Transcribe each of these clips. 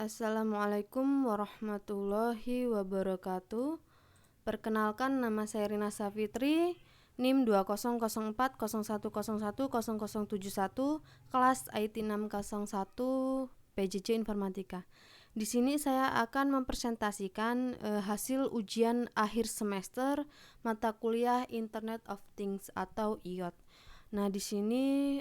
Assalamualaikum warahmatullahi wabarakatuh. Perkenalkan, nama saya Rina Safitri, NIM 200401010071, kelas IT 601, PJJ Informatika. Di sini saya akan mempresentasikan hasil ujian akhir semester mata kuliah Internet of Things atau IoT. Nah, di sini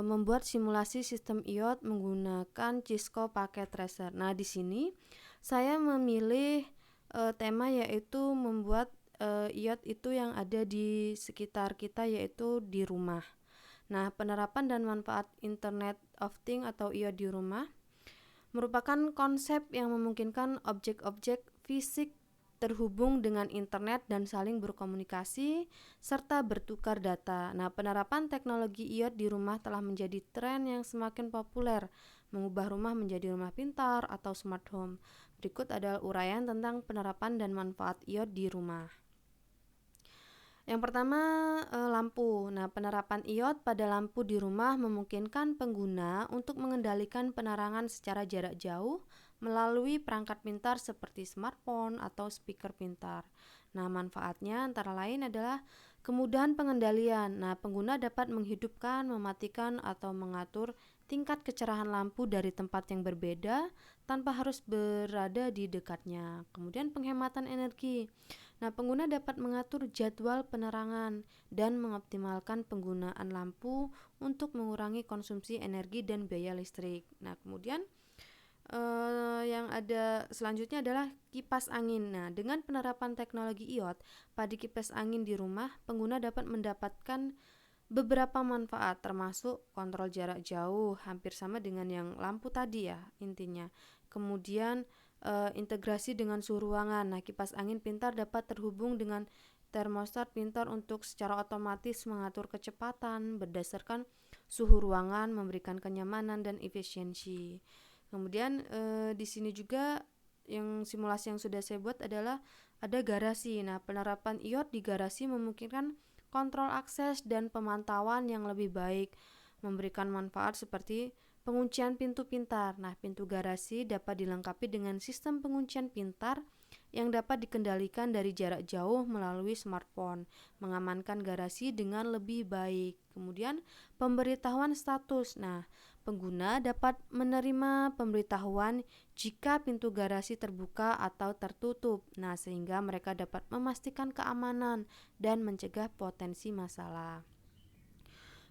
membuat simulasi sistem IoT menggunakan Cisco Packet Tracer. Nah, di sini saya memilih tema yaitu membuat IoT itu yang ada di sekitar kita, yaitu di rumah. Nah, penerapan dan manfaat Internet of Things atau IoT di rumah merupakan konsep yang memungkinkan objek-objek fisik terhubung dengan internet dan saling berkomunikasi serta bertukar data. Nah, penerapan teknologi IoT di rumah telah menjadi tren yang semakin populer, mengubah rumah menjadi rumah pintar atau smart home. Berikut adalah uraian tentang penerapan dan manfaat IoT di rumah. Yang pertama, lampu. Nah, penerapan IoT pada lampu di rumah memungkinkan pengguna untuk mengendalikan penerangan secara jarak jauh melalui perangkat pintar seperti smartphone atau speaker pintar. Nah, manfaatnya antara lain adalah kemudahan pengendalian. Nah, pengguna dapat menghidupkan, mematikan, atau mengatur tingkat kecerahan lampu dari tempat yang berbeda tanpa harus berada di dekatnya. Kemudian penghematan energi. Nah, pengguna dapat mengatur jadwal penerangan dan mengoptimalkan penggunaan lampu untuk mengurangi konsumsi energi dan biaya listrik. Nah, kemudian yang ada selanjutnya adalah kipas angin. Nah, dengan penerapan teknologi IoT pada kipas angin di rumah, pengguna dapat mendapatkan beberapa manfaat, termasuk kontrol jarak jauh, hampir sama dengan yang lampu tadi ya intinya. Kemudian integrasi dengan suhu ruangan. Nah, kipas angin pintar dapat terhubung dengan termostat pintar untuk secara otomatis mengatur kecepatan berdasarkan suhu ruangan, memberikan kenyamanan dan efisiensi. Kemudian di sini juga yang simulasi yang sudah saya buat adalah ada garasi. Nah, penerapan IoT di garasi memungkinkan kontrol akses dan pemantauan yang lebih baik, memberikan manfaat seperti penguncian pintu pintar. Nah, pintu garasi dapat dilengkapi dengan sistem penguncian pintar yang dapat dikendalikan dari jarak jauh melalui smartphone, mengamankan garasi dengan lebih baik. Kemudian pemberitahuan status. Nah, pengguna dapat menerima pemberitahuan jika pintu garasi terbuka atau tertutup. Nah, sehingga mereka dapat memastikan keamanan dan mencegah potensi masalah.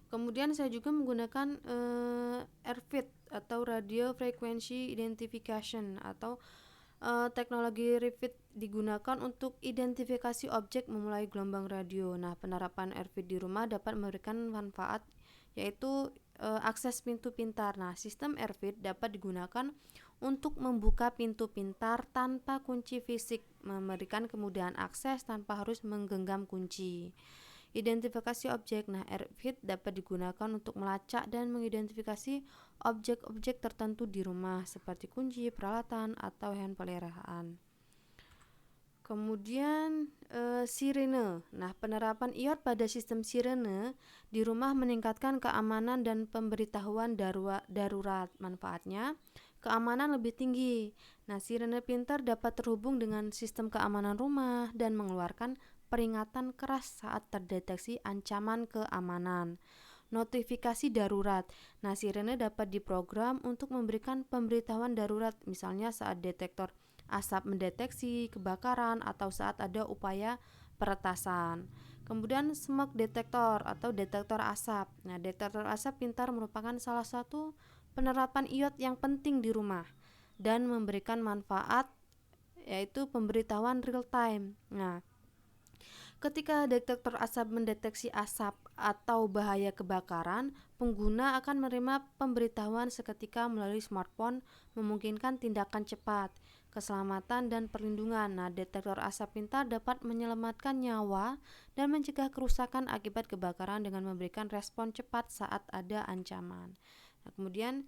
Kemudian saya juga menggunakan RFID atau Radio Frequency Identification atau teknologi RFID digunakan untuk identifikasi objek memulai gelombang radio. Nah, penerapan RFID di rumah dapat memberikan manfaat yaitu akses pintu pintar. Nah, sistem RFID dapat digunakan untuk membuka pintu pintar tanpa kunci fisik, memberikan kemudahan akses tanpa harus menggenggam kunci. Identifikasi objek. Nah, RFID dapat digunakan untuk melacak dan mengidentifikasi objek-objek tertentu di rumah seperti kunci, peralatan, atau hewan peliharaan. Kemudian sirene. Nah, penerapan IoT pada sistem sirene di rumah meningkatkan keamanan dan pemberitahuan darurat. Manfaatnya, keamanan lebih tinggi. Nah, sirene pintar dapat terhubung dengan sistem keamanan rumah dan mengeluarkan peringatan keras saat terdeteksi ancaman keamanan. Notifikasi darurat. Nah, sirene dapat diprogram untuk memberikan pemberitahuan darurat, misalnya saat detektor asap mendeteksi kebakaran atau saat ada upaya peretasan. Kemudian smoke detector atau detektor asap. Nah, detektor asap pintar merupakan salah satu penerapan IoT yang penting di rumah dan memberikan manfaat yaitu pemberitahuan real time. Nah, ketika detektor asap mendeteksi asap atau bahaya kebakaran, pengguna akan menerima pemberitahuan seketika melalui smartphone, memungkinkan tindakan cepat, keselamatan dan perlindungan. Nah, detektor asap pintar dapat menyelamatkan nyawa dan mencegah kerusakan akibat kebakaran dengan memberikan respon cepat saat ada ancaman. Nah, kemudian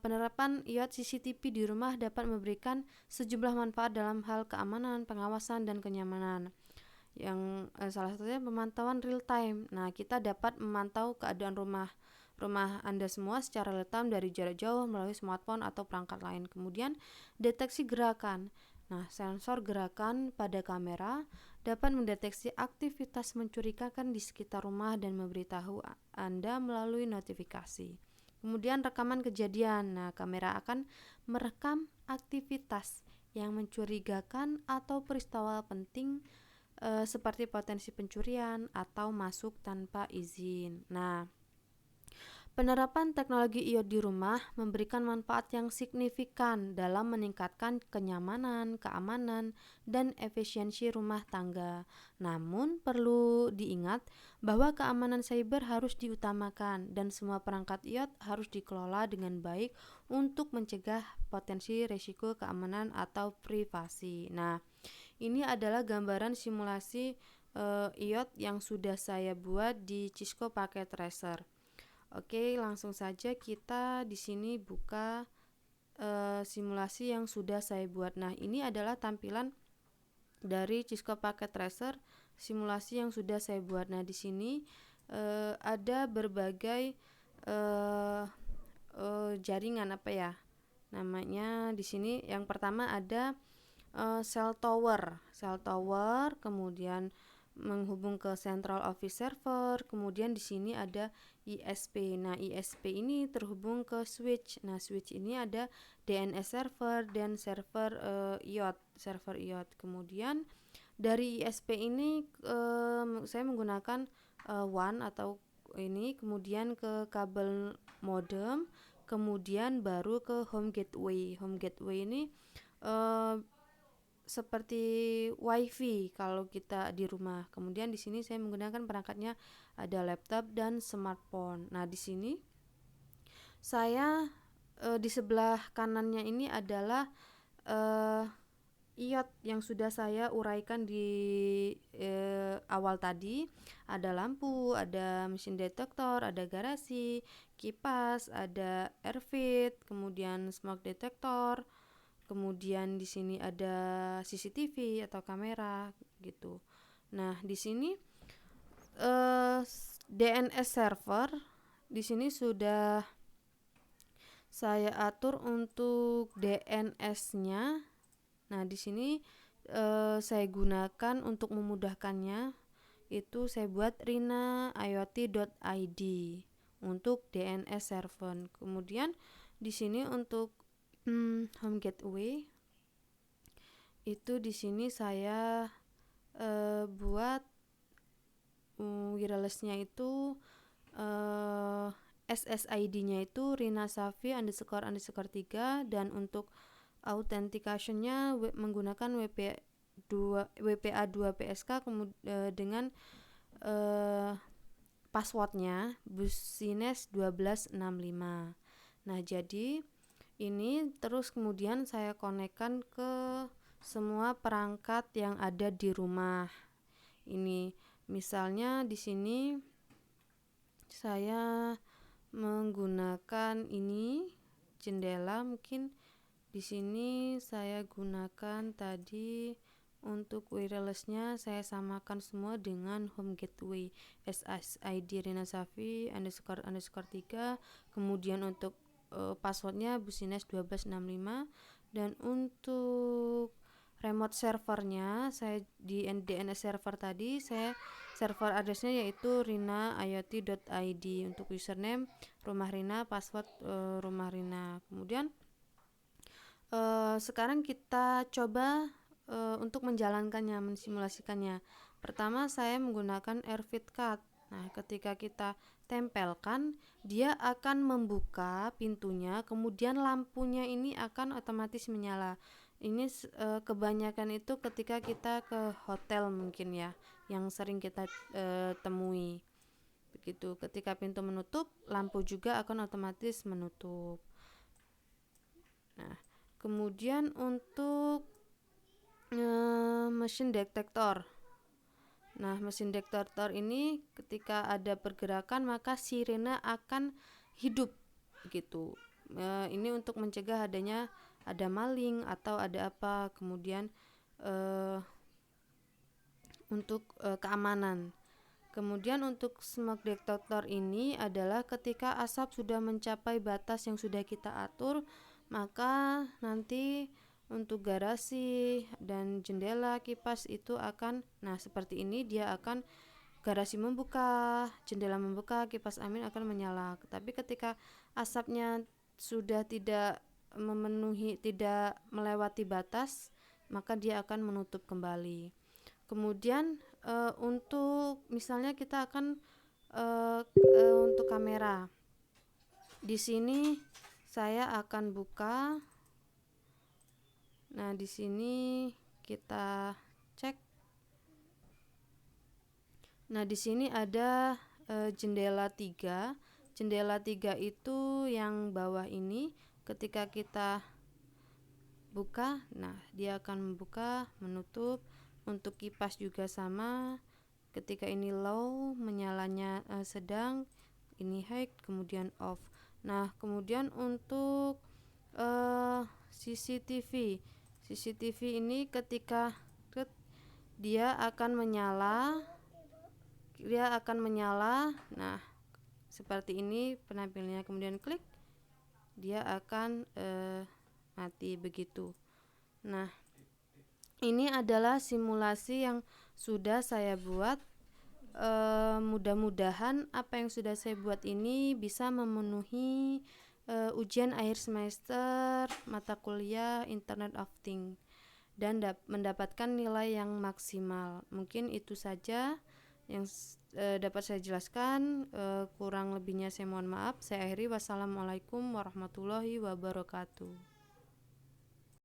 penerapan IoT CCTV di rumah dapat memberikan sejumlah manfaat dalam hal keamanan, pengawasan, dan kenyamanan. Yang salah satunya pemantauan real time. Nah, kita dapat memantau keadaan rumah rumah Anda semua secara real-time dari jarak jauh melalui smartphone atau perangkat lain. Kemudian deteksi gerakan. Nah, sensor gerakan pada kamera dapat mendeteksi aktivitas mencurigakan di sekitar rumah dan memberitahu Anda melalui notifikasi. Kemudian rekaman kejadian. Nah, kamera akan merekam aktivitas yang mencurigakan atau peristiwa penting seperti potensi pencurian atau masuk tanpa izin. Nah, penerapan teknologi IoT di rumah memberikan manfaat yang signifikan dalam meningkatkan kenyamanan, keamanan, dan efisiensi rumah tangga. Namun, perlu diingat bahwa keamanan cyber harus diutamakan dan semua perangkat IoT harus dikelola dengan baik untuk mencegah potensi risiko keamanan atau privasi. Nah, ini adalah gambaran simulasi IoT yang sudah saya buat di Cisco Packet Tracer. Oke, langsung saja kita di sini buka simulasi yang sudah saya buat. Nah, ini adalah tampilan dari Cisco Packet Tracer simulasi yang sudah saya buat. Nah, di sini ada berbagai jaringan apa ya namanya. Di sini yang pertama ada cell tower, kemudian menghubung ke Central Office Server, kemudian di sini ada ISP. Nah, ISP ini terhubung ke switch. Nah, switch ini ada DNS server dan server IoT. Kemudian dari ISP ini saya menggunakan WAN atau ini, kemudian ke kabel modem, kemudian baru ke home gateway. Home gateway ini seperti WiFi kalau kita di rumah. Kemudian di sini saya menggunakan perangkatnya ada laptop dan smartphone. Nah, di sini saya di sebelah kanannya ini adalah IoT yang sudah saya uraikan di awal tadi. Ada lampu, ada mesin detektor, ada garasi, kipas, ada air vent, kemudian smoke detector. Kemudian di sini ada CCTV atau kamera gitu. Nah, di sini DNS server di sini sudah saya atur untuk DNS-nya. Nah, di sini saya gunakan untuk memudahkannya itu saya buat rinaiot.id untuk DNS server. Kemudian di sini untuk home gateway itu di sini saya buat wirelessnya itu SSID-nya itu rinasafi__3 dan untuk authentication-nya menggunakan WPA2 PSK dengan passwordnya busines 1265. Nah, jadi ini terus kemudian saya konekkan ke semua perangkat yang ada di rumah. Ini misalnya di sini saya menggunakan ini jendela, mungkin di sini saya gunakan tadi untuk wirelessnya saya samakan semua dengan home gateway SSID rinasafi__3, kemudian untuk passwordnya busines 1265, dan untuk remote servernya saya di DNS server tadi saya server addressnya yaitu rinaiot.id, untuk username rumah Rina, password rumah Rina. Kemudian sekarang kita coba untuk menjalankannya, mensimulasikannya. Pertama saya menggunakan AirVid Card. Nah, ketika kita tempelkan, dia akan membuka pintunya, kemudian lampunya ini akan otomatis menyala. Ini kebanyakan itu ketika kita ke hotel mungkin ya, yang sering kita temui. Begitu, ketika pintu menutup, lampu juga akan otomatis menutup. Nah, kemudian untuk mesin detektor. Nah, mesin detektor ini ketika ada pergerakan maka sirena akan hidup gitu. Ini untuk mencegah adanya ada maling atau ada apa. Kemudian untuk keamanan. Kemudian untuk smoke detector ini adalah ketika asap sudah mencapai batas yang sudah kita atur, maka nanti untuk garasi dan jendela kipas itu akan, nah seperti ini dia akan, garasi membuka, jendela membuka, kipas angin akan menyala. Tapi ketika asapnya sudah tidak memenuhi, tidak melewati batas, maka dia akan menutup kembali. Kemudian untuk misalnya kita akan untuk kamera. Di sini saya akan buka. Nah, di sini kita cek. Nah, di sini ada jendela 3. Jendela 3 itu yang bawah ini ketika kita buka, nah dia akan membuka, menutup. Untuk kipas juga sama, ketika ini low menyalanya sedang, ini high, kemudian off. Nah, kemudian untuk CCTV ini ketika dia akan menyala, nah seperti ini penampilannya, kemudian klik, dia akan mati begitu. Nah, ini adalah simulasi yang sudah saya buat. Mudah-mudahan apa yang sudah saya buat ini bisa memenuhi ujian akhir semester mata kuliah Internet of Things dan mendapatkan nilai yang maksimal. Mungkin itu saja yang dapat saya jelaskan. Kurang lebihnya saya mohon maaf. Saya akhiri. Wassalamualaikum warahmatullahi wabarakatuh.